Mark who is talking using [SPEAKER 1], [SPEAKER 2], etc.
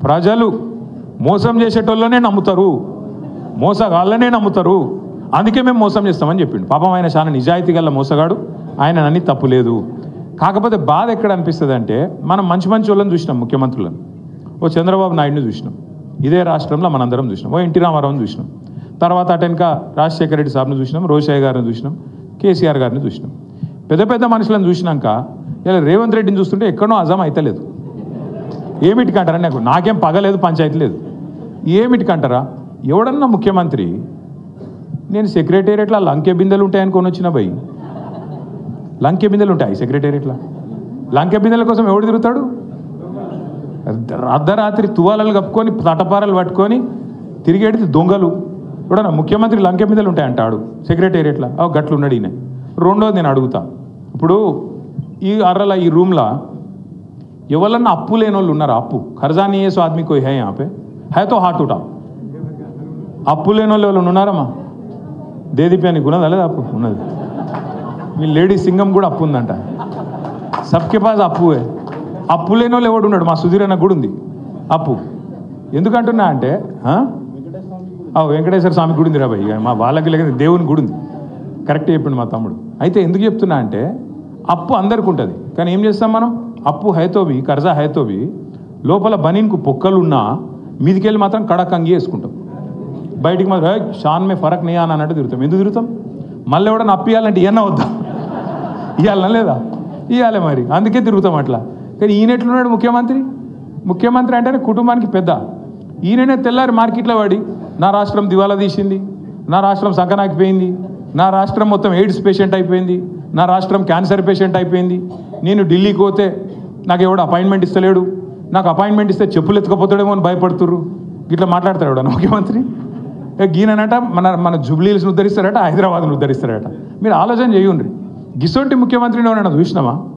[SPEAKER 1] ప్రజలు మోసం చేసేటోళ్ళనే నమ్ముతారు, మోసగాళ్ళనే నమ్ముతారు, అందుకే మేము మోసం చేస్తామని చెప్పిండు. పాపం ఆయన చాలా నిజాయితీ గల మోసగాడు, ఆయన అన్ని తప్పు లేదు. కాకపోతే బాధ ఎక్కడ అనిపిస్తుంది అంటే, మనం మంచి మంచి వాళ్ళని చూసినాం, ముఖ్యమంత్రులను. ఓ చంద్రబాబు నాయుడిని చూసినాం, ఇదే రాష్ట్రంలో మనందరం చూసినాం. ఓ ఎన్టీ రామారావుని చూసినాం, తర్వాత అటెనక రాజశేఖర రెడ్డి సార్ని చూసినాం, రోషయ్య గారిని చూసినాం, కేసీఆర్ గారిని చూసినాం. పెద్ద పెద్ద మనుషులను చూసినాక ఇలా రేవంత్ రెడ్డిని చూస్తుంటే ఎక్కడో అజం అవుతలేదు. ఏమిటికంటారా? నాకేం పగలేదు, పంచాయతీ లేదు. ఏమిటికంటారా? ఎవడన్నా ముఖ్యమంత్రి నేను సెక్రటేరియట్లో లంకె బిందెలు ఉంటాయని కొని వచ్చిన భయ్, లంకె బిందెలు ఉంటాయి సెక్రటేరియట్లో. లంకె బిందెల కోసం ఎవడు తిరుగుతాడు? అర్ధరాత్రి తువాలలు కప్పుకొని తటపారలు పట్టుకొని తిరిగేది దొంగలు. ఎవడన్నా ముఖ్యమంత్రి లంకె బిందెలు ఉంటాయంటాడు సెక్రటేరియట్లో? గట్లు ఉన్నాడు ఈయన. రెండోది నేను అడుగుతా, ఇప్పుడు ఈ అర్రల ఈ రూమ్లో ఎవరన్నా అప్పు లేని వాళ్ళు ఉన్నారా? అప్పు ఖర్జా नहीं है सो आदमी कोई है यहाँ पे, है तो हाथ उठाओ. అప్పు లేని వాళ్ళు ఎవరు ఉన్నారమ్మా? దేదీప్యానికి ఉన్నదా లేదా? అప్పు ఉన్నది. మీ లేడీ సింగం కూడా అప్పు ఉందంట. సబ్కే పాస్ అప్పువే. అప్పు లేని వాళ్ళు ఎవడు ఉన్నాడు? మా సుధీర్ అన్న కూడా ఉంది అప్పు. ఎందుకంటున్నా అంటే వెంకటేశ్వర స్వామి గుడి ఉంది రా భయ్, మా వాళ్ళకి లేక దేవుని గుడి ఉంది. కరెక్ట్ చెప్పిండు మా తమ్ముడు. అయితే ఎందుకు చెప్తున్నా అంటే, అప్పు అందరికి ఉంటుంది, కానీ ఏం చేస్తాం మనం? అప్పు హైతోవి, కర్జా హైతోవి, లోపల బనీన్కు పొక్కలున్నా మీదికెళ్ళి మాత్రం కడక్ అంగి వేసుకుంటాం, బయటికి మాత్రం షాన్ మే ఫరక్ నీ అని అన్నట్టు తిరుగుతాం. ఎందుకు తిరుగుతాం? మళ్ళీ ఎవడన్నా అప్పు ఇవ్వాలంటే ఇవన్న వద్దాం, ఇవ్వాలన్నా లేదా? ఇవ్వాలి మరి, అందుకే తిరుగుతాం అట్లా. కానీ ఈయన ఎట్లున్నాడు ముఖ్యమంత్రి? ముఖ్యమంత్రి అంటేనే కుటుంబానికి పెద్ద. ఈయననే తెల్లారి మార్కెట్లో పడి నా రాష్ట్రం దివాలా తీసింది, నా రాష్ట్రం సంకనాకిపోయింది, నా రాష్ట్రం మొత్తం ఎయిడ్స్ పేషెంట్ అయిపోయింది, నా రాష్ట్రం క్యాన్సర్ పేషెంట్ అయిపోయింది, నేను ఢిల్లీకి పోతే నాకు ఎవడు అపాయింట్మెంట్ ఇస్తలేడు, నాకు అపాయింట్మెంట్ ఇస్తే చెప్పులు ఎత్తుకపోతాడేమో అని భయపడుతుర్రు, ఇట్లా మాట్లాడతాడు ఎవడన్నా ముఖ్యమంత్రి? గీననట మన జుబ్లీల్స్ని ఉద్ధరిస్తారట, హైదరాబాద్ను ఉద్ధరిస్తారట. మీరు ఆలోచన చేయండి, గిసొంటి ముఖ్యమంత్రిని ఎవరైనా చూసినామా?